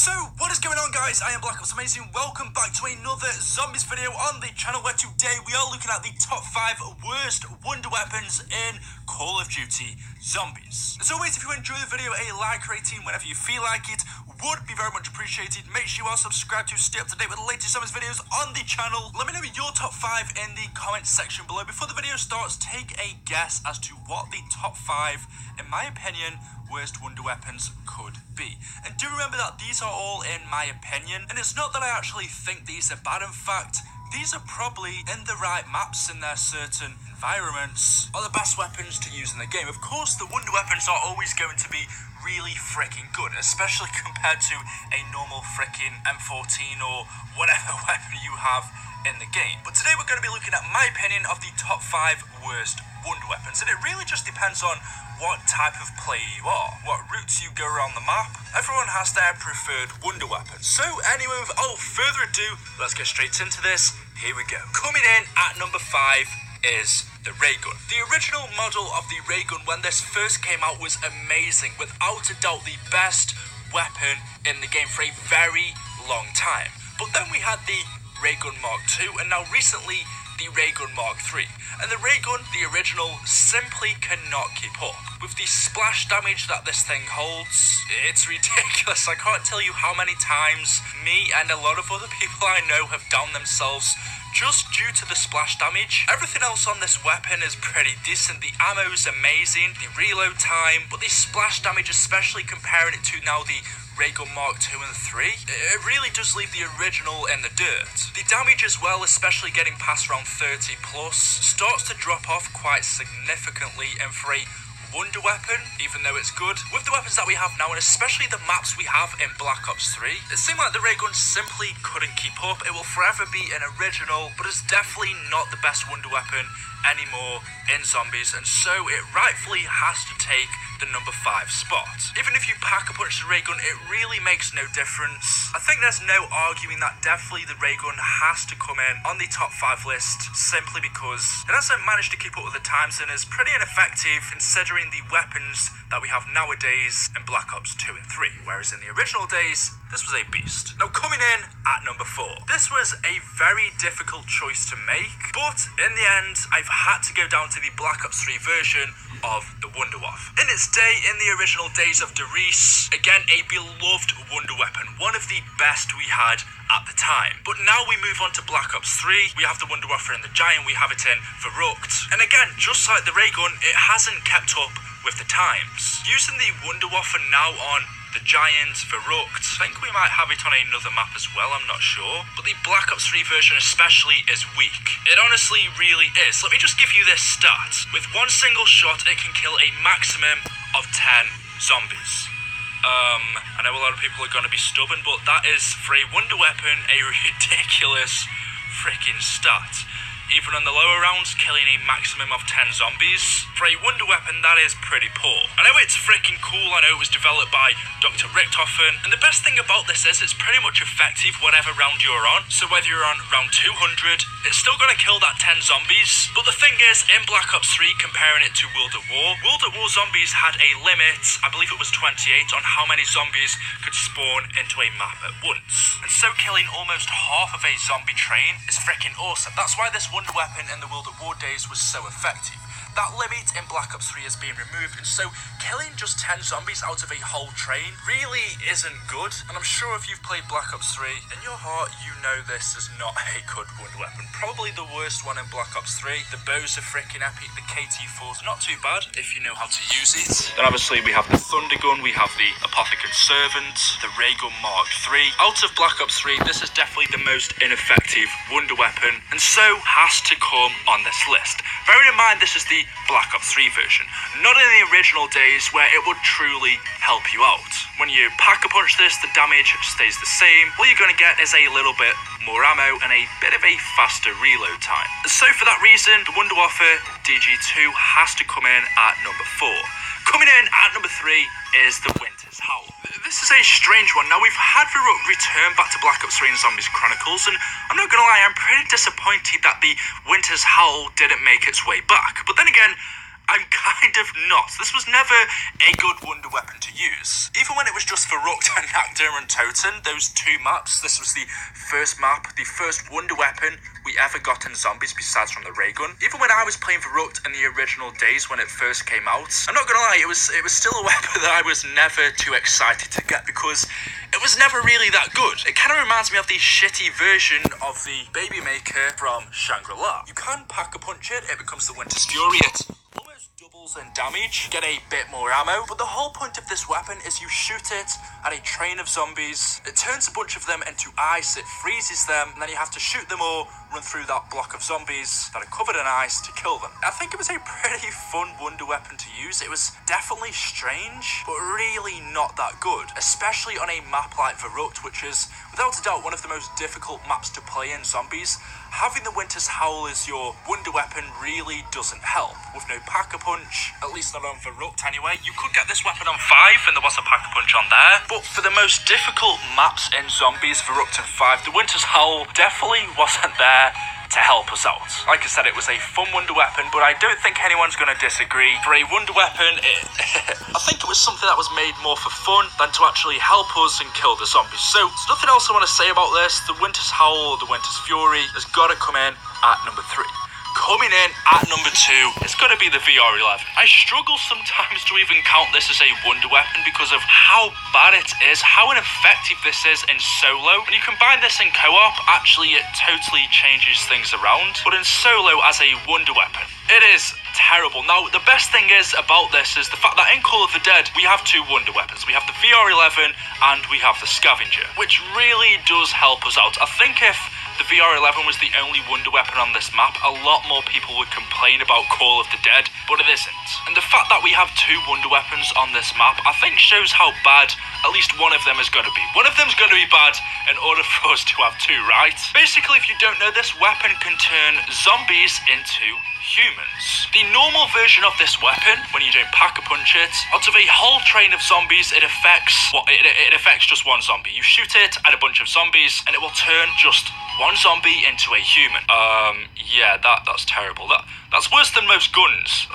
So, what is going on, guys? I am Black Ops Amazing. Welcome back to another Zombies video on the channel, where today we are looking at the top 5 worst wonder weapons in Call of Duty Zombies. As always, if you enjoy the video, a like rating whenever you feel like it would be very much appreciated. Make sure you are subscribed to stay up to date with the latest Zombies videos on the channel. Let me know your top 5 in the comments section below. Before the video starts, take a guess as to what the top 5, in my opinion, worst wonder weapons could be. And do remember that these are all in my opinion, and it's not that I actually think these are bad. In fact, these are probably, in the right maps, in their certain environments, are the best weapons to use in the game. Of course, the wonder weapons are always going to be really freaking good, especially compared to a normal freaking M14 or whatever weapon you have in the game. But today we're going to be looking at my opinion of the top 5 worst wonder weapons, and it really just depends on what type of player you are, what routes you go around the map. Everyone has their preferred wonder weapons. So anyway, without further ado, let's get straight into this. Here we go. Coming in at number 5 is the ray gun. The original model of the ray gun when this first came out was amazing, without a doubt the best weapon in the game for a very long time. But then we had the ray gun Mark II, and now recently the ray gun Mark III. And the ray gun, the original, simply cannot keep up. With the splash damage that this thing holds, it's ridiculous. I can't tell you how many times me and a lot of other people I know have downed themselves just due to the splash damage. Everything else on this weapon is pretty decent. The ammo's amazing, the reload time, but the splash damage, especially comparing it to now the ray gun Mark II and 3, it really does leave the original in the dirt. The damage as well, especially getting past around 30 plus, starts to drop off quite significantly, and for a wonder weapon, even though it's good, with the weapons that we have now, and especially the maps we have in Black Ops 3, it seemed like the ray gun simply couldn't keep up. It will forever be an original, but it's definitely not the best wonder weapon anymore in Zombies, and so it rightfully has to take the number 5 spot. Even if you pack a punch the ray gun, it really makes no difference. I think there's no arguing that definitely the ray gun has to come in on the top 5 list, simply because it hasn't managed to keep up with the times and is pretty ineffective considering the weapons that we have nowadays in Black Ops 2 and 3, whereas in the original days, this was a beast. Now coming in at number 4. This was a very difficult choice to make, but in the end, I've had to go down to the Black Ops 3 version of the Wunderwaffe. In its day, in the original days of Der Riese, again, a beloved wonder weapon, one of the best we had at the time. But now we move on to Black Ops 3, we have the Wunderwaffe in the Giant, we have it in Verrückt. And again, just like the ray gun, it hasn't kept up with the times. Using the Wunderwaffe now on the Giant, Verrückt, I think we might have it on another map as well, I'm not sure. But the Black Ops 3 version especially is weak. It honestly really is. Let me just give you this stat. With one single shot, it can kill a maximum of 10 zombies. I know a lot of people are going to be stubborn, but that is, for a wonder weapon, a ridiculous freaking stat. Even on the lower rounds, killing a maximum of 10 zombies. For a wonder weapon, that is pretty poor. I know it's freaking cool, I know it was developed by Dr. Richthofen, and the best thing about this is it's pretty much effective whatever round you're on. So whether you're on round 200, it's still gonna kill that 10 zombies. But the thing is, in Black Ops 3, comparing it to World at War zombies had a limit, I believe it was 28, on how many zombies could spawn into a map at once. And so killing almost half of a zombie train is freaking awesome. That's why this wonder weapon in the World at War days was so effective. That limit in Black Ops 3 is being removed, and so killing just 10 zombies out of a whole train really isn't good. And I'm sure if you've played Black Ops 3, in your heart you know this is not a good wonder weapon. Probably the worst one in Black Ops 3. The bows are freaking epic, the KT4's not too bad if you know how to use it. Then obviously we have the Thunder Gun, we have the Apothicon Servant, the Ray Gun Mark III. Out of Black Ops 3, this is definitely the most ineffective wonder weapon, and so has to come on this list. Bearing in mind this is the Black Ops 3 version, not in the original days where it would truly help you out. When you pack a punch this, the damage stays the same. All you're going to get is a little bit more ammo and a bit of a faster reload time. So for that reason, the Wunderwaffe DG2 has to come in at number 4. Coming in at number 3 is the Winter's Howl. This is a strange one. Now, we've had Verrückt return back to Black Ops 3 and Zombies Chronicles, and I'm not gonna lie, I'm pretty disappointed that the Winter's Howl didn't make its way back. But then again, I'm kind of not. This was never a good wonder weapon to use. Even when it was just for Rukt and Nakda and Toten, those two maps, this was the first map, the first wonder weapon we ever got in Zombies besides from the ray gun. Even when I was playing for Rukt in the original days when it first came out, I'm not gonna lie, it was still a weapon that I was never too excited to get because it was never really that good. It kind of reminds me of the shitty version of the Baby Maker from Shangri-La. You can pack a punch it becomes the Winter's Fury. It almost doubles in damage, get a bit more ammo, but the whole point of this weapon is you shoot it at a train of zombies, it turns a bunch of them into ice, it freezes them, and then you have to shoot them all, run through that block of zombies that are covered in ice to kill them. I think it was a pretty fun wonder weapon to use. It was definitely strange, but really not that good, especially on a map like Verrückt, which is without a doubt one of the most difficult maps to play in Zombies. Having the Winter's Howl as your wonder weapon really doesn't help. With no Pack-a-Punch, at least not on Verrückt anyway. You could get this weapon on 5 and there was a Pack-a-Punch on there, but for the most difficult maps in Zombies, Verrückt and 5, the Winter's Howl definitely wasn't there to help us out. Like I said, it was a fun wonder weapon, but I don't think anyone's going to disagree. For a wonder weapon, I think it was something that was made more for fun than to actually help us and kill the zombies. So, there's nothing else I want to say about this. The Winter's Howl or the Winter's Fury has got to come in at number 3. Coming in at number 2, it's got to be the VR11. I struggle sometimes to even count this as a wonder weapon because of how bad it is, how ineffective this is in solo. When you combine this in co-op, actually it totally changes things around. But in solo as a wonder weapon, it is terrible. Now, the best thing is about this is the fact that in Call of the Dead, we have 2 wonder weapons. We have the VR11 and we have the Scavenger, which really does help us out. I think if the VR11 was the only wonder weapon on this map, a lot more people would complain about Call of the Dead, but it isn't. And the fact that we have 2 wonder weapons on this map, I think shows how bad at least one of them is going to be. One of them's going to be bad in order for us to have 2, right? Basically, if you don't know, this weapon can turn zombies into humans. The normal version of this weapon, when you don't Pack-a-Punch it, out of a whole train of zombies, it affects just one zombie. You shoot it at a bunch of zombies and it will turn just one zombie into a human. Yeah, that's terrible. That's worse than most guns.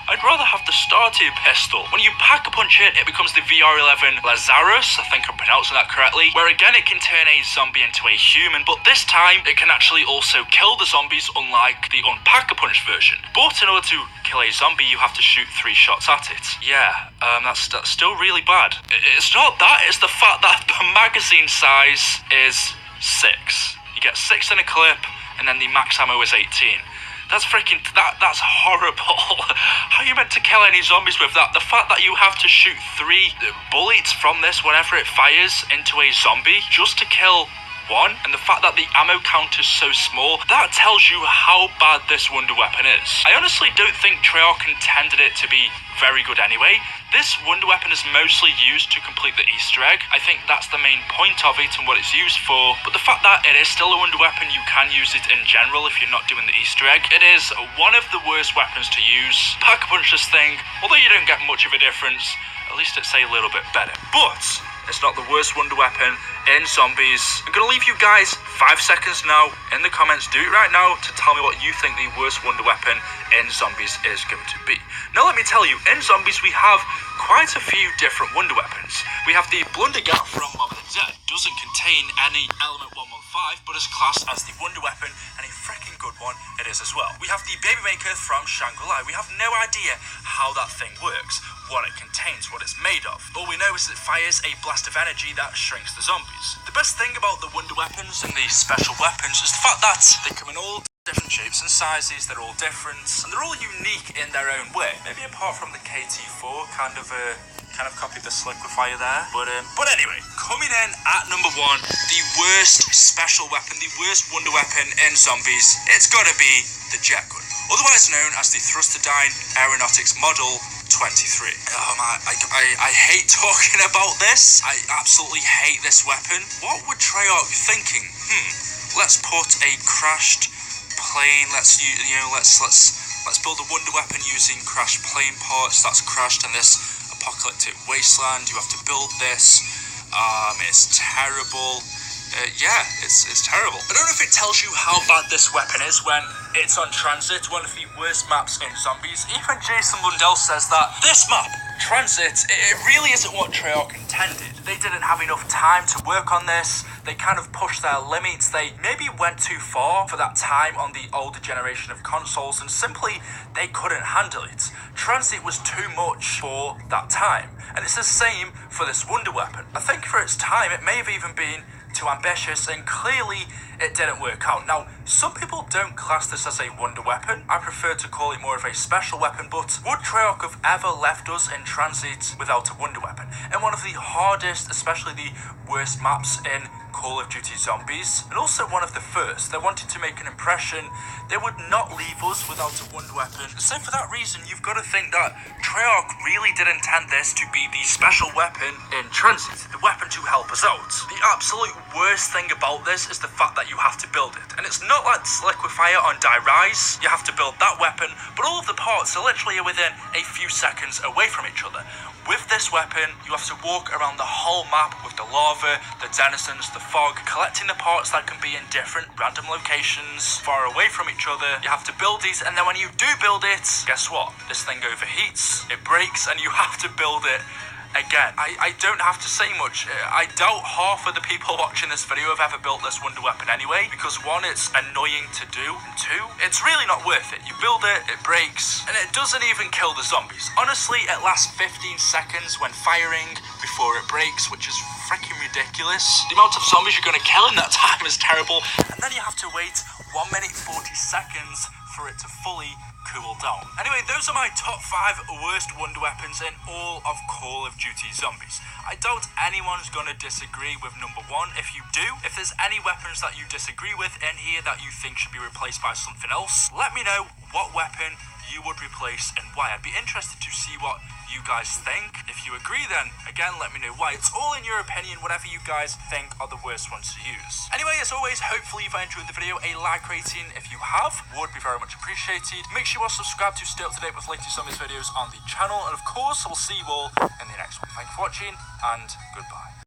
I'd rather have the Starter pistol. When you Pack-a-Punch it, it becomes the VR11 Lazarus, I think I'm pronouncing that correctly, where again it can turn a zombie into a human, but this time it can actually also kill the zombies, unlike the unpack-a-punch version. But in order to kill a zombie, you have to shoot 3 shots at it. Yeah, that's still really bad. It's not that, it's the fact that the magazine size is 6. You get 6 in a clip, and then the max ammo is 18. That's that's horrible. How are you meant to kill any zombies with that? The fact that you have to shoot 3 bullets from this whenever it fires into a zombie just to kill one, and the fact that the ammo count is so small, that tells you how bad this wonder weapon is. I honestly don't think Treyarch intended it to be very good anyway. This wonder weapon is mostly used to complete the Easter egg. I think that's the main point of it and what it's used for, but the fact that it is still a wonder weapon, you can use it in general if you're not doing the Easter egg. It is one of the worst weapons to use. Pack-a-Punch this thing, although you don't get much of a difference, at least it's a little bit better. But it's not the worst wonder weapon in Zombies. I'm going to leave you guys 5 seconds now in the comments. Do it right now to tell me what you think the worst wonder weapon in Zombies is going to be. Now let me tell you, in Zombies we have quite a few different wonder weapons. We have the Blundergat from Mob of the Dead. Doesn't contain any element 115, but is classed as the wonder weapon, and a freaking good one it is as well. We have the Baby Maker from Shangri-La. We have no idea how that thing works, what it contains, what it's made of. All we know is that it fires a blast of energy that shrinks the zombies. The best thing about the wonder weapons and the special weapons is the fact that they come in all different shapes and sizes, they're all different, and they're all unique in their own way. Maybe apart from the KT4, kind of copied the Liquefier there. But anyway, coming in at number 1, the worst special weapon, the worst wonder weapon in Zombies, it's gotta be the Jet Gun, otherwise known as the Thrusterdyne Aeronautics Model 23. I hate talking about this. I absolutely hate this weapon. What would Treyarch be thinking? Let's put a crashed plane. Let's build a wonder weapon using crashed plane parts that's crashed in this apocalyptic wasteland. You have to build this. It's terrible. Yeah, it's terrible. I don't know if it tells you how bad this weapon is when it's on Transit, one of the worst maps in Zombies. Even Jason Lundell says that this map, Transit, it really isn't what Treyarch intended. They didn't have enough time to work on this. They kind of pushed their limits. They maybe went too far for that time on the older generation of consoles, and simply they couldn't handle it. Transit was too much for that time, and it's the same for this Wonder Weapon. I think for its time, it may have even been too ambitious, and clearly it didn't work out. Now, some people don't class this as a wonder weapon. I prefer to call it more of a special weapon, but would Treyarch have ever left us in Transit without a wonder weapon? And one of the hardest, especially the worst maps in Call of Duty Zombies, and also one of the first. They wanted to make an impression. They would not leave us without a wonder weapon. So for that reason, you've got to think that Treyarch really did intend this to be the special weapon in Transit, the weapon to help us out. The absolute worst thing about this is the fact that you have to build it. And it's not like Liquefire on Die Rise. You have to build that weapon, but all of the parts are literally within a few seconds away from each other. With this weapon, you have to walk around the whole map with the lava, the denizens, the fog, collecting the parts that can be in different random locations, far away from each other. You have to build these, and then when you do build it, guess what? This thing overheats, it breaks, and you have to build it again. I don't have to say much. I doubt half of the people watching this video have ever built this wonder weapon anyway, because one, it's annoying to do, and two, it's really not worth it. You build it, it breaks, and it doesn't even kill the zombies. Honestly, it lasts 15 seconds when firing before it breaks, which is freaking ridiculous. The amount of zombies you're going to kill in that time is terrible, and then you have to wait 1 minute 40 seconds for it to fully cool down. Anyway, those are my top 5 worst wonder weapons in all of Call of Duty Zombies. I doubt anyone's gonna disagree with number 1. If you do, if there's any weapons that you disagree with in here that you think should be replaced by something else, let me know what weapon you would replace and why. I'd be interested to see what you guys think. If you agree, then again, let me know why. It's all in your opinion, whatever you guys think are the worst ones to use. Anyway, as always, hopefully you've enjoyed the video. A like rating, if you have, would be very much appreciated. Make sure you are subscribed to stay up to date with latest Zombies videos on the channel, and of course, we'll see you all in the next one. Thank you for watching, and goodbye.